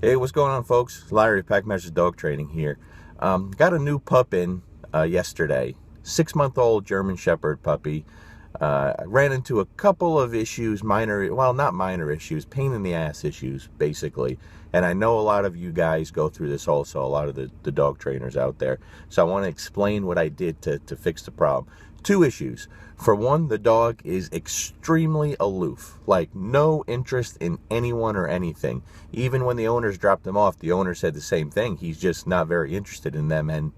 Hey, what's going on, folks? Larry, Packmaster Dog Training here. Got a new pup in yesterday. 6-month-old German Shepherd puppy. I ran into a couple of issues, not minor issues, pain in the ass issues, basically. And I know a lot of you guys go through this also, a lot of the dog trainers out there. So I want to explain what I did to fix the problem. 2 issues. For one, the dog is extremely aloof, like no interest in anyone or anything. Even when the owners dropped him off, the owner said the same thing. He's just not very interested in them and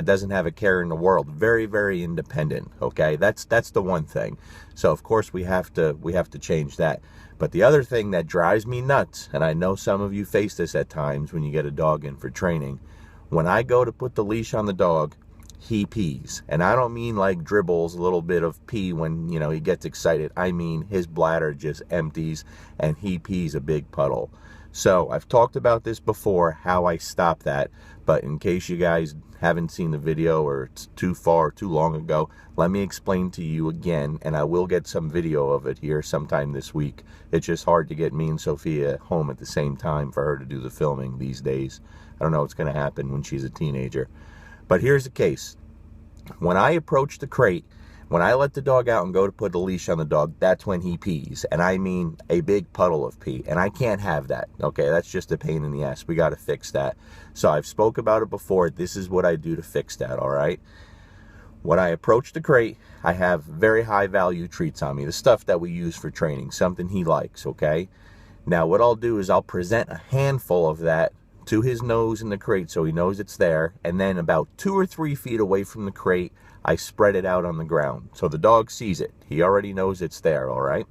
doesn't have a care in the world. Very, very independent. Okay, that's the one thing. So of course we have to change that. But the other thing that drives me nuts, and I know some of you face this at times when you get a dog in for training, when I go to put the leash on the dog, he pees. And I don't mean like dribbles a little bit of pee when, he gets excited. I mean his bladder just empties and he pees a big puddle. So I've talked about this before, how I stop that. But in case you guys haven't seen the video or it's too long ago, let me explain to you again. And I will get some video of it here sometime this week. It's just hard to get me and Sophia home at the same time for her to do the filming these days. I don't know what's going to happen when she's a teenager. But here's the case. When I approach the crate, when I let the dog out and go to put the leash on the dog, that's when he pees. And I mean a big puddle of pee. And I can't have that. Okay, that's just a pain in the ass. We got to fix that. So I've spoke about it before. This is what I do to fix that, all right? When I approach the crate, I have very high value treats on me. The stuff that we use for training, something he likes, okay? Now what I'll do is I'll present a handful of that to his nose in the crate so he knows it's there, and then about 2 or 3 feet away from the crate, I spread it out on the ground. So the dog sees it. He already knows it's there, all right?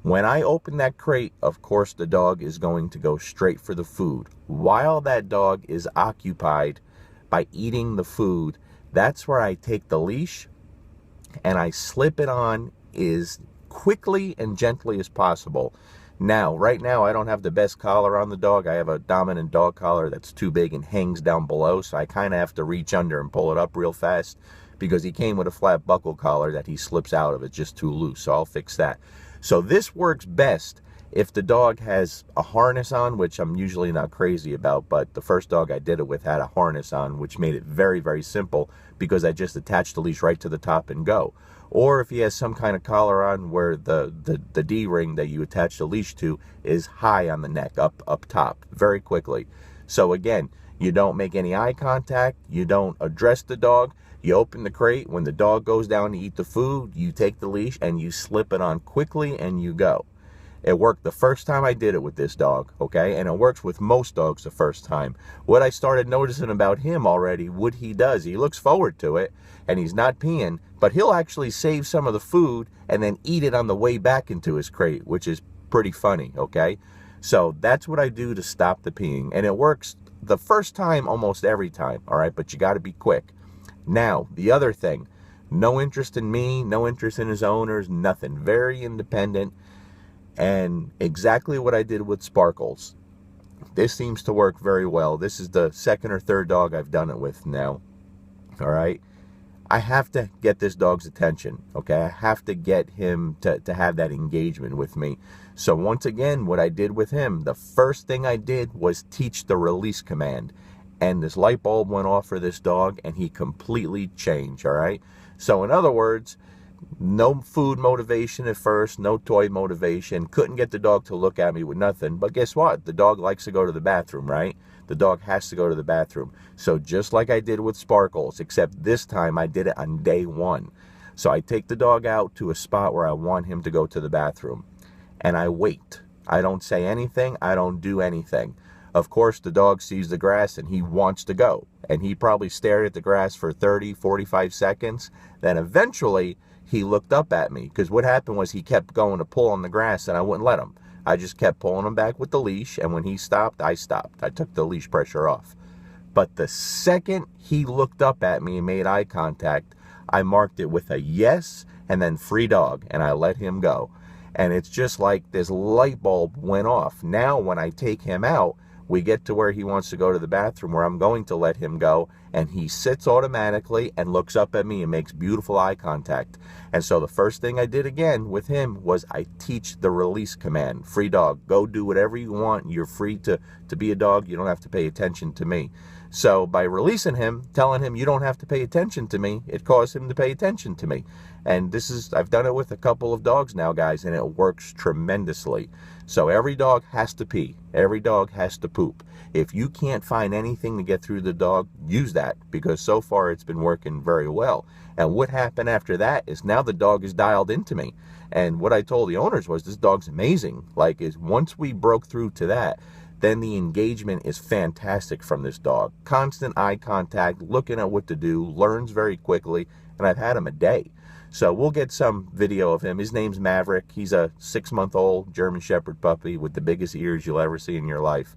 When I open that crate, of course, the dog is going to go straight for the food. While that dog is occupied by eating the food, that's where I take the leash and I slip it on as quickly and gently as possible. Now, right now, I don't have the best collar on the dog. I have a dominant dog collar that's too big and hangs down below, so I kind of have to reach under and pull it up real fast because he came with a flat buckle collar that he slips out of. It's just too loose, so I'll fix that. So this works best if the dog has a harness on, which I'm usually not crazy about, but the first dog I did it with had a harness on, which made it very, very simple because I just attached the leash right to the top and go. Or if he has some kind of collar on where the D-ring that you attach the leash to is high on the neck, up top, very quickly. So again, you don't make any eye contact, you don't address the dog, you open the crate, when the dog goes down to eat the food, you take the leash and you slip it on quickly and you go. It worked the first time I did it with this dog, okay? And it works with most dogs the first time. What I started noticing about him already, what he does, he looks forward to it, and he's not peeing, but he'll actually save some of the food and then eat it on the way back into his crate, which is pretty funny, okay? So that's what I do to stop the peeing. And it works the first time almost every time, all right? But you got to be quick. Now, the other thing, no interest in me, no interest in his owners, nothing. Very independent. And exactly what I did with Sparkles. This seems to work very well. This is the 2nd or 3rd dog I've done it with now. All right. I have to get this dog's attention. Okay. I have to get him to have that engagement with me. So once again, what I did with him, the first thing I did was teach the release command. And this light bulb went off for this dog and he completely changed. All right. So in other words, no food motivation at first, no toy motivation. Couldn't get the dog to look at me with nothing. But guess what? The dog likes to go to the bathroom, right? The dog has to go to the bathroom. So just like I did with Sparkles, except this time I did it on day 1. So I take the dog out to a spot where I want him to go to the bathroom. And I wait. I don't say anything. I don't do anything. Of course, the dog sees the grass and he wants to go. And he probably stared at the grass for 30, 45 seconds. Then eventually he looked up at me, because what happened was he kept going to pull on the grass and I wouldn't let him. I just kept pulling him back with the leash, and when he stopped, I stopped. I took the leash pressure off. But the second he looked up at me and made eye contact, I marked it with a yes and then free dog, and I let him go. And it's just like this light bulb went off. Now when I take him out, We get to where he wants to go to the bathroom, where I'm going to let him go, and he sits automatically and looks up at me and makes beautiful eye contact. And so the first thing I did again with him was I teach the release command. Free dog, go do whatever you want. You're free to be a dog. You don't have to pay attention to me. So by releasing him, telling him you don't have to pay attention to me, it caused him to pay attention to me. And I've done it with a couple of dogs now, guys, and it works tremendously. So every dog has to pee. Every dog has to poop. If you can't find anything to get through the dog, use that, because so far it's been working very well. And what happened after that is now the dog is dialed into me. And what I told the owners was, this dog's amazing. Like, once we broke through to that, then the engagement is fantastic from this dog. Constant eye contact, looking at what to do, learns very quickly, and I've had him a day. So we'll get some video of him. His name's Maverick. He's a 6-month-old German Shepherd puppy with the biggest ears you'll ever see in your life.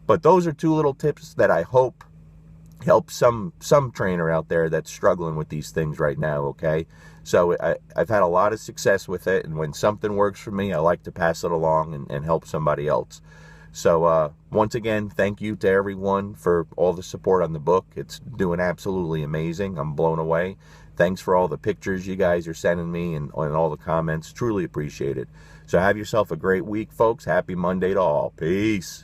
But those are 2 little tips that I hope help some trainer out there that's struggling with these things right now, okay? So I've had a lot of success with it, and when something works for me, I like to pass it along and help somebody else. So once again, thank you to everyone for all the support on the book. It's doing absolutely amazing. I'm blown away. Thanks for all the pictures you guys are sending me and all the comments. Truly appreciate it. So have yourself a great week, folks. Happy Monday to all. Peace.